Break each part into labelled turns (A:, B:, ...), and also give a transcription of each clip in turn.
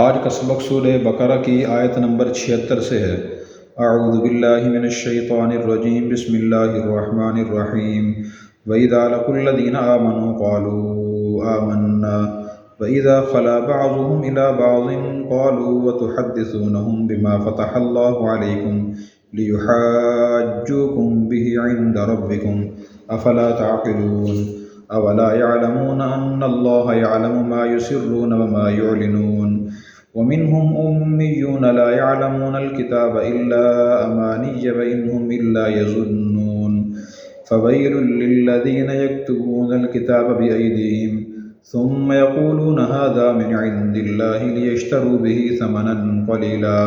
A: آج کا سبق سورہ بقرہ کی آیت نمبر 76 سے ہے۔ اعوذ باللہ من الشیطان الرجیم، بسم اللہ الرحمن الرحیم۔ وَإِذَا لَقُوا الَّذِينَ آمَنُوا قَالُوا آمَنَّا وَإِذَا خَلَا بَعْضُهُمْ إِلَىٰ بَعْضٍ قَالُوا وَتُحَدِّثُونَهُمْ بِمَا فَتَحَ اللَّهُ عَلَيْكُمْ لِيُحَاجُّوكُمْ بِهِ عِندَ رَبِّكُمْ أَفَلَا تَعْقِلُونَ أَوَلَا يَعْلَمُونَ أَنَّ اللَّهَ يَعْلَمُ مَا يُسِرُّونَ وَمَا يُعْلِنُونَ وَمِنْهُمْ أُمِّيُّونَ لَا يَعْلَمُونَ الْكِتَابَ إِلَّا أَمَانِيَّ وَإِنْ هُمْ إِلَّا يَظُنُّونَ فَوَيْلٌ لِّلَّذِينَ يَكْتُبُونَ الْكِتَابَ بِأَيْدِيهِمْ ثُمَّ يَقُولُونَ هَٰذَا مِنْ عِندِ اللَّهِ لِيَشْتَرُوا بِهِ ثَمَنًا قَلِيلًا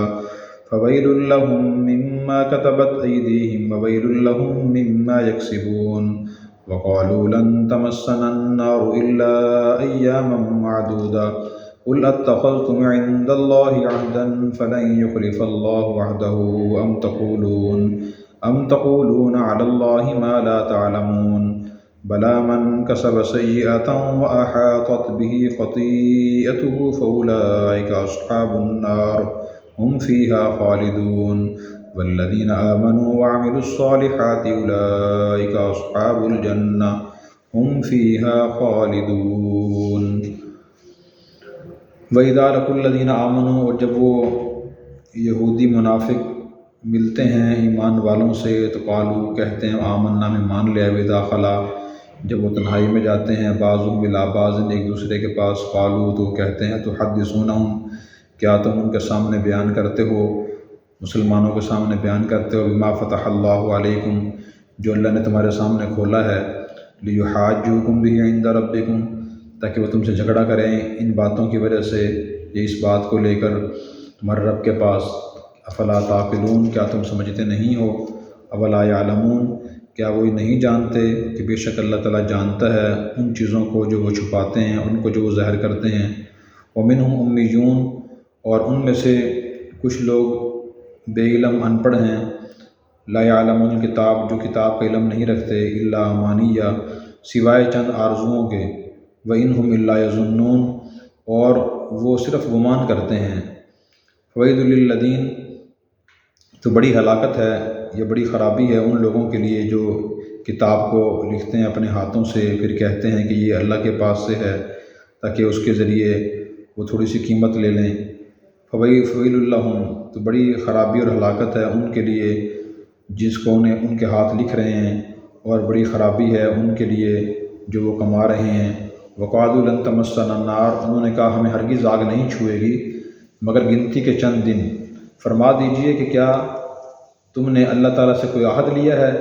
A: فَوَيْلٌ لَّهُم مِّمَّا كَتَبَتْ أَيْدِيهِمْ وَوَيْلٌ لَّهُم مِّمَّا يَكْسِبُونَ وَقَالُوا لَن تَمَسَّنَا النَّارُ إِلَّا أَيَّامًا مَّعْدُودَةً قُلْ أَتَّخَذْتُمْ عِندَ اللَّهِ عَهْدًا فَلَن يُخْلِفَ اللَّهُ عَهْدَهُ أَمْ تَقُولُونَ عَلَى اللَّهِ مَا لَا تَعْلَمُونَ بَلَىٰ مَن كَسَبَ سَيِّئَةً وَأَحَاطَتْ بِهِ خَطِيئَتُهُ فَأُولَٰئِكَ أَصْحَابُ النَّارِ هُمْ فِيهَا خَالِدُونَ وَالَّذِينَ آمَنُوا وَعَمِلُوا الصَّالِحَاتِ أُولَٰئِكَ أَصْحَابُ الْجَنَّةِ هُمْ فِيهَا خَالِدُونَ۔ وَإِذَا لَقُوا الَّذِينَ آمَنُوا، اور جب وہ یہودی منافق ملتے ہیں ایمان والوں سے تو قالوا کہتے ہیں آمنا میں مان لیا۔ وَإِذَا خَلَا، جب وہ تنہائی میں جاتے ہیں بعضهم إِلَىٰ بَعْضٍ ایک دوسرے کے پاس، قالوا تو کہتے ہیں تحدثونہم، کیا تم ان کے سامنے بیان کرتے ہو، مسلمانوں کے سامنے بیان کرتے ہو، بما فتح اللہ علیکم، جو اللہ نے تمہارے سامنے کھولا ہے، لیحاجوکم بہ عند ربکم، تاکہ وہ تم سے جھگڑا کریں ان باتوں کی وجہ سے یا اس بات کو لے کر تمہارے رب کے پاس۔ افلا تعقلون، کیا تم سمجھتے نہیں ہو؟ اولا یعلمون، کیا وہ نہیں جانتے کہ بے شک اللہ تعالیٰ جانتا ہے ان چیزوں کو جو وہ چھپاتے ہیں، ان کو جو وہ ظاہر کرتے ہیں۔ ومنہم امیون، اور ان میں سے کچھ لوگ بے علم ان پڑھ ہیں، لا یعلمون الکتاب، جو کتاب کا علم نہیں رکھتے، الا امانیہ، سوائے چند آرزوؤں کے، وَإِنْهُمْ إِلَّا يَظُنُّونَ، اور وہ صرف گمان کرتے ہیں۔ فَوَيْلٌ لِّلَّذِينَ، تو بڑی ہلاکت ہے یا بڑی خرابی ہے ان لوگوں کے لیے جو کتاب کو لکھتے ہیں اپنے ہاتھوں سے، پھر کہتے ہیں کہ یہ اللہ کے پاس سے ہے تاکہ اس کے ذریعے وہ تھوڑی سی قیمت لے لیں۔ فَوَيْلٌ لَّهُمْ، تو بڑی خرابی اور ہلاکت ہے ان کے لیے جس کو ان کے ہاتھ لکھ رہے ہیں، اور بڑی خرابی ہے ان کے لیے جو وہ کما رہے ہیں۔ وَقَالُوا لَن تَمَسَّنَا النَّارُ، انہوں نے کہا ہمیں ہرگز آگ نہیں چھوئے گی مگر گنتی کے چند دن۔ فرما دیجئے کہ کیا تم نے اللہ تعالیٰ سے کوئی عہد لیا ہے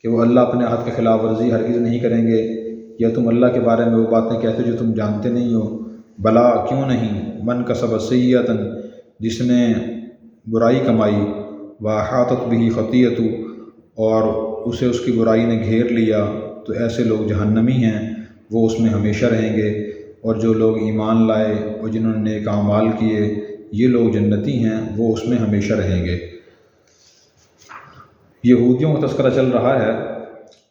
A: کہ وہ اللہ اپنے عہد کی خلاف ورزی ہرگز نہیں کریں گے، یا تم اللہ کے بارے میں وہ باتیں کہتے جو تم جانتے نہیں ہو؟ بلا، کیوں نہیں، من کسب سیئۃ، جس نے برائی کمائی، وَأَحَاطَتْ بِهِ خَطِیئَتُهُ، اور اسے اس کی برائی نے گھیر لیا، تو ایسے لوگ جہنمی ہیں، وہ اس میں ہمیشہ رہیں گے۔ اور جو لوگ ایمان لائے اور جنہوں نے نیک اعمال کیے، یہ لوگ جنتی ہیں، وہ اس میں ہمیشہ رہیں گے۔ یہودیوں کا تذکرہ چل رہا ہے،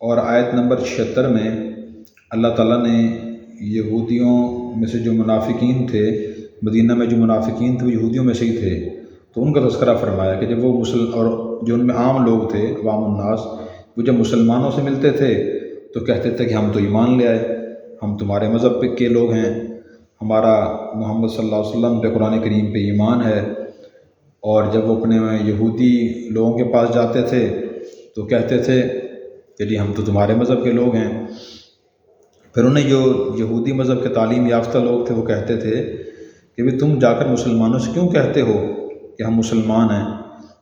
A: اور آیت نمبر 76 میں اللہ تعالیٰ نے یہودیوں میں سے جو منافقین تھے، مدینہ میں جو منافقین تھے وہ یہودیوں میں سے ہی تھے، تو ان کا تذکرہ فرمایا کہ جب وہ اور جو ان میں عام لوگ تھے، عوام الناس، وہ جب مسلمانوں سے ملتے تھے تو کہتے تھے کہ ہم تو ایمان لے آئے، ہم تمہارے مذہب کے لوگ ہیں، ہمارا محمد صلی اللہ علیہ وسلم پہ، قرآن کریم پہ ایمان ہے۔ اور جب وہ اپنے یہودی لوگوں کے پاس جاتے تھے تو کہتے تھے کہ جی ہم تو تمہارے مذہب کے لوگ ہیں۔ پھر انہیں جو یہودی مذہب کے تعلیم یافتہ لوگ تھے وہ کہتے تھے کہ بھی تم جا کر مسلمانوں سے کیوں کہتے ہو کہ ہم مسلمان ہیں؟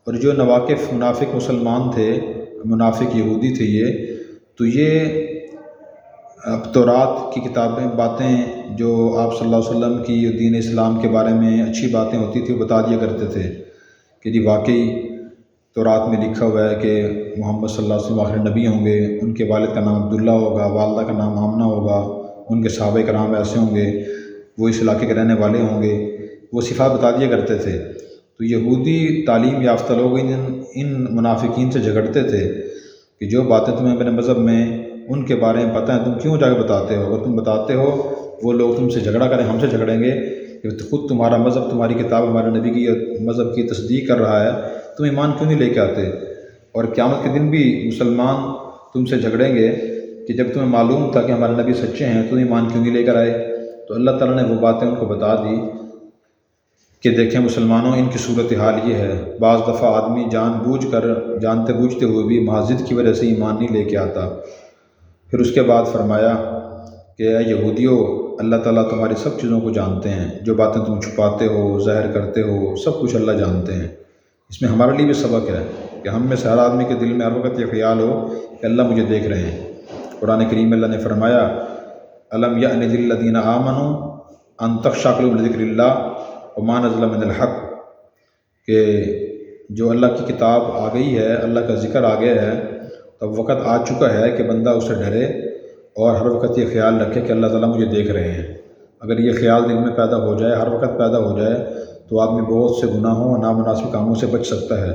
A: اور جو نواقف منافق مسلمان تھے، منافق یہودی تھے یہ، تو یہ اب تورات کی کتابیں باتیں جو آپ صلی اللہ علیہ وسلم کی دین اسلام کے بارے میں اچھی باتیں ہوتی تھی وہ بتا دیا کرتے تھے کہ جی واقعی تورات میں لکھا ہوا ہے کہ محمد صلی اللہ علیہ وسلم آخری نبی ہوں گے، ان کے والد کا نام عبداللہ ہوگا، والدہ کا نام آمنہ ہوگا، ان کے صحابہ کرام ایسے ہوں گے، وہ اس علاقے کے رہنے والے ہوں گے، وہ صفات بتا دیا کرتے تھے۔ تو یہودی تعلیم یافتہ لوگ ان منافقین سے جھگڑتے تھے کہ جو باتیں تمہیں اپنے مذہب میں ان کے بارے میں پتہ ہے تم کیوں جا کے بتاتے ہو؟ اگر تم بتاتے ہو وہ لوگ تم سے جھگڑا کریں، ہم سے جھگڑیں گے کہ خود تمہارا مذہب، تمہاری کتاب ہمارے نبی کی مذہب کی تصدیق کر رہا ہے، تم ایمان کیوں نہیں لے کے آتے؟ اور قیامت کے دن بھی مسلمان تم سے جھگڑیں گے کہ جب تمہیں معلوم تھا کہ ہمارے نبی سچے ہیں تو ایمان کیوں نہیں لے کر آئے؟ تو اللہ تعالیٰ نے وہ باتیں ان کو بتا دی کہ دیکھیں مسلمانوں، ان کی صورتحال یہ ہے، بعض دفعہ آدمی جانتے بوجھتے ہوئے بھی معذد کی وجہ سے ایمان نہیں لے کے آتا۔ پھر اس کے بعد فرمایا کہ اے یہودیو، اللہ تعالیٰ تمہاری سب چیزوں کو جانتے ہیں، جو باتیں تم چھپاتے ہو، ظاہر کرتے ہو، سب کچھ اللہ جانتے ہیں۔ اس میں ہمارے لیے بھی سبق ہے کہ ہم میں سے ہر آدمی کے دل میں ہر وقت یہ خیال ہو کہ اللہ مجھے دیکھ رہے ہیں۔ قرآن کریم میں اللہ نے فرمایا الم یأن للذین آمنوا ان تخشع قلوبهم لذکر اللہ وما نزل من الحق، کہ جو اللہ کی کتاب آ گئی ہے، اللہ کا ذکر آ گیا ہے، تب وقت آ چکا ہے کہ بندہ اسے ڈرے اور ہر وقت یہ خیال رکھے کہ اللہ تعالیٰ مجھے دیکھ رہے ہیں۔ اگر یہ خیال دل میں پیدا ہو جائے، ہر وقت پیدا ہو جائے، تو آدمی بہت سے گناہوں اور نامناسب کاموں سے بچ سکتا ہے۔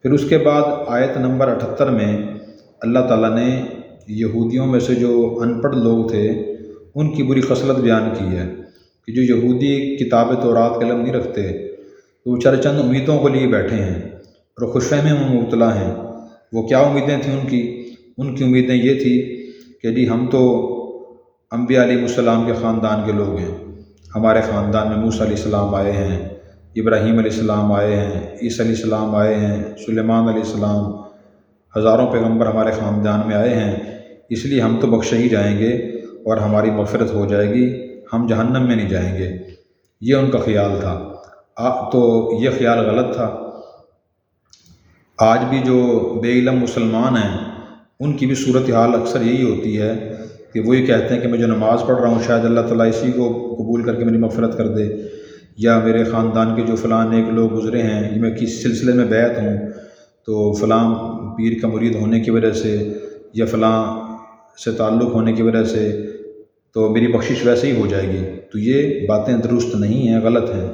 A: پھر اس کے بعد آیت نمبر 78 میں اللہ تعالیٰ نے یہودیوں میں سے جو ان پڑھ لوگ تھے ان کی بری خصلت بیان کی ہے کہ جو یہودی کتاب تورات کا علم نہیں رکھتے، تو بیچارے چند امیدوں کو لیے بیٹھے ہیں اور خوش فہمی میں مبتلا ہیں۔ وہ کیا امیدیں تھیں ان کی امیدیں یہ تھی کہ جی ہم تو انبیاء علیہ السلام کے خاندان کے لوگ ہیں، ہمارے خاندان میں موسیٰ علیہ السلام آئے ہیں، ابراہیم علیہ السلام آئے ہیں، عیسیٰ علیہ السلام آئے ہیں، سلیمان علیہ السلام، ہزاروں پیغمبر ہمارے خاندان میں آئے ہیں، اس لیے ہم تو بخشے ہی جائیں گے اور ہماری مغفرت ہو جائے گی، ہم جہنم میں نہیں جائیں گے۔ یہ ان کا خیال تھا۔ تو یہ خیال غلط تھا۔ آج بھی جو بے علم مسلمان ہیں ان کی بھی صورتحال اکثر یہی ہوتی ہے کہ وہ یہ کہتے ہیں کہ میں جو نماز پڑھ رہا ہوں شاید اللہ تعالیٰ اسی کو قبول کر کے میری مغفرت کر دے، یا میرے خاندان کے جو فلاں نیک لوگ گزرے ہیں، یہ میں کس سلسلے میں بیعت ہوں تو فلاں پیر کا مرید ہونے کی وجہ سے یا فلاں سے تعلق ہونے کی وجہ سے تو میری بخشش ویسے ہی ہو جائے گی۔ تو یہ باتیں درست نہیں ہیں، غلط ہیں۔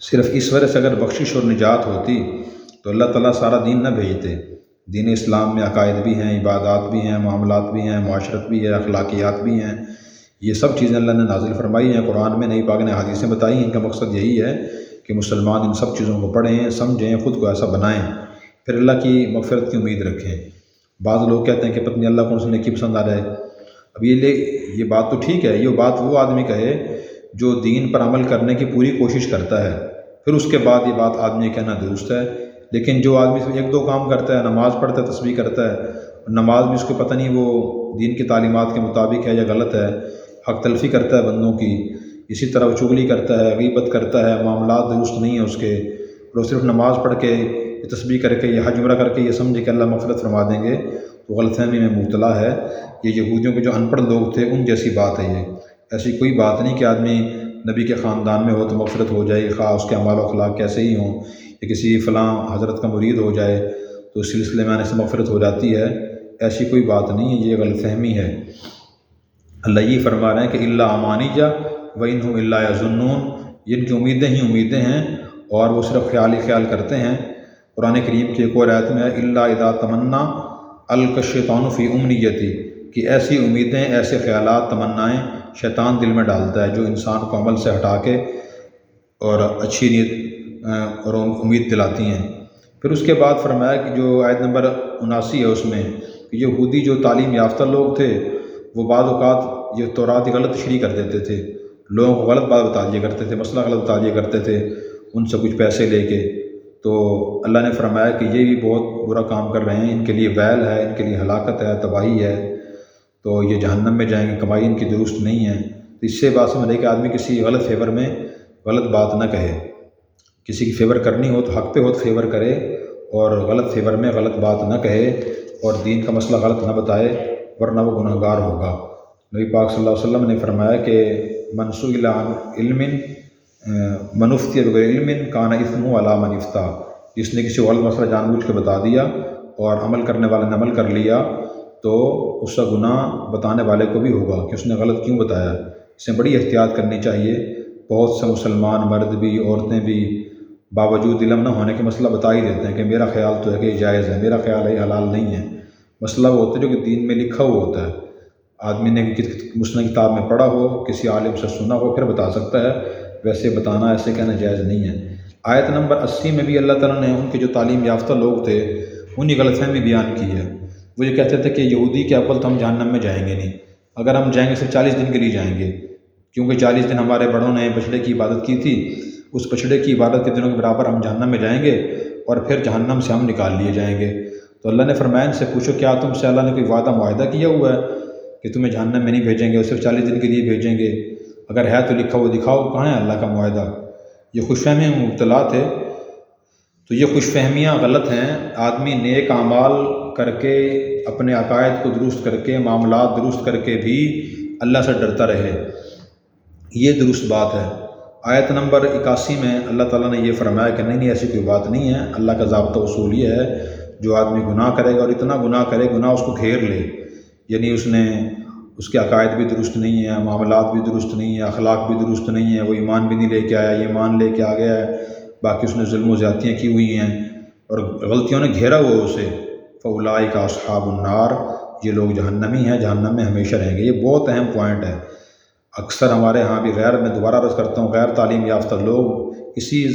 A: صرف اس وجہ سے اگر بخشش اور نجات ہوتی تو اللہ تعالیٰ سارا دین نہ بھیجتے۔ دین اسلام میں عقائد بھی ہیں، عبادات بھی ہیں، معاملات بھی ہیں، معاشرت بھی ہے، اخلاقیات بھی ہیں، یہ سب چیزیں اللہ نے نازل فرمائی ہیں، قرآن میں، نبی پاک نے حدیثیں بتائی ہیں۔ ان کا مقصد یہی ہے کہ مسلمان ان سب چیزوں کو پڑھیں، سمجھیں، خود کو ایسا بنائیں، پھر اللہ کی مغفرت کی امید رکھیں۔ بعض لوگ کہتے ہیں کہ پتہ نہیں اللہ کو اس نے کی پسند آ جائے۔ اب یہ بات تو ٹھیک ہے، یہ بات وہ آدمی کہے جو دین پر عمل کرنے کی پوری کوشش کرتا ہے، پھر اس کے بعد یہ بات آدمی کہنا درست ہے۔ لیکن جو آدمی صرف ایک دو کام کرتا ہے، نماز پڑھتا ہے، تسبیح کرتا ہے، نماز میں اس کو پتہ نہیں وہ دین کی تعلیمات کے مطابق ہے یا غلط ہے، حق تلفی کرتا ہے بندوں کی، اسی طرح وہ چغلی کرتا ہے، غیبت کرتا ہے، معاملات درست نہیں ہیں اس کے، اور وہ صرف نماز پڑھ کے، تسبیح کر کے، یہ حج عمرہ کر کے یہ سمجھے کہ اللہ مغفرت فرما دیں گے، تو غلط فہمی میں مبتلا ہے۔ یہ یہودیوں کے جو ان پڑھ لوگ تھے ان جیسی بات ہے یہ۔ ایسی کوئی بات نہیں کہ آدمی نبی کے خاندان میں ہو تو مغفرت ہو جائے، خواہ اس کے اعمال و اخلاق کیسے ہی ہوں، یا کسی فلاں حضرت کا مرید ہو جائے تو اس سلسلے میں آنے سے مغفرت ہو جاتی ہے، ایسی کوئی بات نہیں ہے، یہ غلط فہمی ہے۔ اللہ یہ فرما رہے ہیں کہ الا امانیہ وانہم الا یظنون، ان کی امیدیں ہی امیدیں ہیں اور وہ صرف خیال ہی خیال کرتے ہیں۔ قرآن کریم کی ایک اور آیت میں الا اذا تمنا القی الشیطان فی امنیتی، کہ ایسی امیدیں، ایسے خیالات، تمنائیں شیطان دل میں ڈالتا ہے جو انسان کو عمل سے ہٹا کے اور اچھی نیت اور امید دلاتی ہیں۔ پھر اس کے بعد فرمایا کہ جو آیت نمبر 79 ہے اس میں کہ یہودی جو تعلیم یافتہ لوگ تھے وہ بعض اوقات یہ تورات غلط تشریح کر دیتے تھے، لوگوں کو غلط بات بتا دیا کرتے تھے، مسئلہ غلط بتا دیا کرتے تھے ان سے کچھ پیسے لے کے۔ تو اللہ نے فرمایا کہ یہ بھی بہت برا کام کر رہے ہیں، ان کے لیے ویل ہے، ان کے لیے ہلاکت ہے، تباہی ہے، تو یہ جہنم میں جائیں گے، کمائی ان کی درست نہیں ہے۔ تو اس سے بات سمجھ رہے کہ آدمی کسی غلط فیور میں غلط بات نہ کہے، کسی کی فیور کرنی ہو تو حق پہ ہو تو فیور کرے، اور غلط فیور میں غلط بات نہ کہے اور دین کا مسئلہ غلط نہ بتائے، ورنہ وہ گناہ گار ہوگا۔ نبی پاک صلی اللہ علیہ وسلم نے فرمایا کہ من سئل عن علم من افتی بغیر علم کان اثمہ علی من افتیٰ، جس نے کسی غلط مسئلہ جان بوجھ کے بتا دیا اور عمل کرنے والے نے عمل کر لیا تو اس کا گناہ بتانے والے کو بھی ہوگا کہ اس نے غلط کیوں بتایا۔ اس میں بڑی احتیاط کرنی چاہیے۔ بہت سے مسلمان مرد بھی، عورتیں بھی باوجود علم نہ ہونے کے مسئلہ بتا ہی دیتے ہیں کہ میرا خیال تو ہے کہ یہ جائز ہے، میرا خیال ہے یہ حلال نہیں ہے۔ مسئلہ وہ ہوتا ہے جو کہ دین میں لکھا ہوا ہوتا ہے، آدمی نے مسلم کتاب میں پڑھا ہو، کسی عالم سے سنا ہو، پھر بتا سکتا ہے، ویسے بتانا، ایسے کہنا جائز نہیں ہے۔ آیت نمبر 80 میں بھی اللہ تعالیٰ نے ان کے جو تعلیم یافتہ لوگ تھے انہی غلط فہمی بیان کی ہے۔ وہ یہ کہتے تھے کہ یہودی کے اول تو ہم جہنم میں جائیں گے نہیں، اگر ہم جائیں گے صرف 40 دن کے لیے جائیں گے، کیونکہ 40 دن ہمارے بڑوں نے بچڑے کی عبادت کی تھی، اس بچڑے کی عبادت کے دنوں کے برابر ہم جہنم میں جائیں گے اور پھر جہنم سے ہم نکال لیے جائیں گے۔ تو اللہ نے فرمایا ان سے پوچھو کیا تم سے اللہ نے کوئی وعدہ معاہدہ کیا ہوا ہے کہ تمہیں جہنم میں نہیں بھیجیں گے اور صرف 40 دن کے لیے بھیجیں گے؟ اگر ہے تو لکھا وہ دکھاؤ، کہاں ہے اللہ کا معاہدہ؟ یہ خوش فہمی میں مبتلا تھے۔ تو یہ خوش فہمیاں غلط ہیں۔ آدمی نیک اعمال کر کے، اپنے عقائد کو درست کر کے، معاملات درست کر کے بھی اللہ سے ڈرتا رہے، یہ درست بات ہے۔ آیت نمبر 81 میں اللہ تعالیٰ نے یہ فرمایا کہ نہیں ایسی کوئی بات نہیں ہے۔ اللہ کا ضابطہ اصول یہ ہے جو آدمی گناہ کرے گا اور اتنا گناہ کرے، گناہ اس کو گھیر لے، یعنی اس کے عقائد بھی درست نہیں ہیں، معاملات بھی درست نہیں ہیں، اخلاق بھی درست نہیں ہیں، وہ ایمان بھی نہیں لے کے آیا، یہ ایمان لے کے آ گیا ہے، باقی اس نے ظلم و زیادتیاں کی ہوئی ہیں اور غلطیوں نے گھیرا ہوا اسے، فَأُولَٰئِکَ أَصْحَابُ النَّارِ، یہ لوگ جہنمی ہیں، جہنم میں ہمیشہ رہیں گے۔ یہ بہت اہم پوائنٹ ہے۔ اکثر ہمارے ہاں بھی میں دوبارہ عرض کرتا ہوں، غیر تعلیم یافتہ لوگ اسی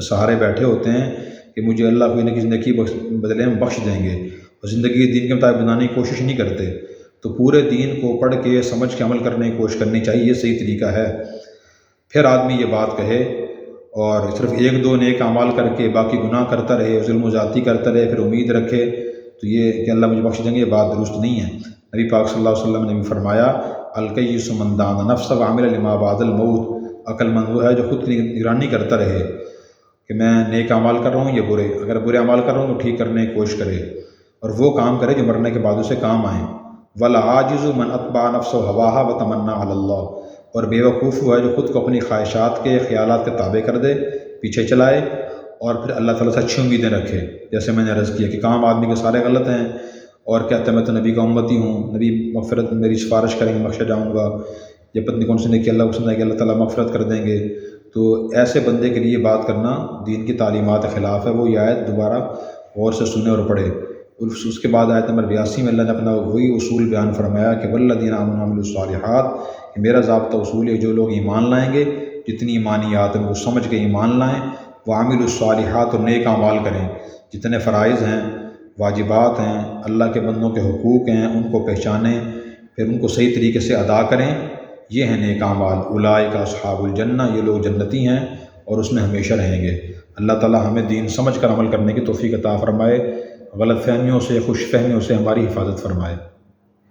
A: سہارے بیٹھے ہوتے ہیں کہ مجھے اللہ کوئی نہ کسی نیکی بدلے میں بخش دیں گے، اور زندگی دین کے مطابق بنانے کی کوشش نہیں کرتے۔ تو پورے دین کو پڑھ کے سمجھ کے عمل کرنے کی کوشش کرنی چاہیے، یہ صحیح طریقہ ہے۔ پھر آدمی یہ بات کہے اور صرف ایک دو نیک اعمال کر کے باقی گناہ کرتا رہے، ظلم و زیادتی کرتا رہے، پھر امید رکھے تو یہ کہ اللہ مجھے بخش دیں گے، یہ بات درست نہیں ہے۔ نبی پاک صلی اللہ علیہ وسلم نے بھی فرمایا الکیس من دان نفسہ وعمل لما بعد الموت، عقل مند وہ ہے جو خود کی نگرانی کرتا رہے کہ میں نیک اعمال کر رہا ہوں یا برے، اگر برے اعمال کر رہا ہوں تو ٹھیک کرنے کی کوشش کرے اور وہ کام کرے جو مرنے کے بعد اسے کام آئیں۔ والعاجز من اتبع نفسہ ہواها وتمنى علی اللہ، اور بیوقوف وہ ہے جو خود کو اپنی خواہشات کے، خیالات کے تابع کر دے، پیچھے چلائے اور پھر اللہ تعالیٰ سے اچھی امیدیں رکھے۔ جیسے میں نے عرض کیا کہ کام آدمی کے سارے غلط ہیں اور کہتا ہے میں تو نبی کا امتی ہوں، نبی مغفرت میری سفارش کریں گے، بخشا جاؤں گا، یہ پتنی کون سی نیکی اللہ پسند ہے کہ اللہ تعالیٰ مغفرت کر دیں گے۔ تو ایسے بندے کے لیے بات کرنا دین کی تعلیمات کے خلاف ہے۔ وہ یہ آیت دوبارہ غور سے سنے اور پڑھے۔ اس کے بعد آیت نمبر 82 میں اللہ نے اپنا وہی اصول بیان فرمایا کہ والذین آمنوا وعملوا الصالحات، کہ میرا ضابطہ اصول ہے جو لوگ ایمان لائیں گے، جتنی ایمانیات ہیں وہ سمجھ کے ایمان لائیں، وعملوا الصالحات، اور نیک اعمال کریں، جتنے فرائض ہیں، واجبات ہیں، اللہ کے بندوں کے حقوق ہیں، ان کو پہچانیں، پھر ان کو صحیح طریقے سے ادا کریں، یہ ہیں نیک اعمال۔ اولئک اصحاب الجنہ، یہ لوگ جنتی ہیں اور اس میں ہمیشہ رہیں گے۔ اللہ تعالیٰ ہمیں دین سمجھ کر عمل کرنے کی توفیق عطا فرمائے، غلط فہمیوں سے، خوش فہمیوں سے ہماری حفاظت فرمائے۔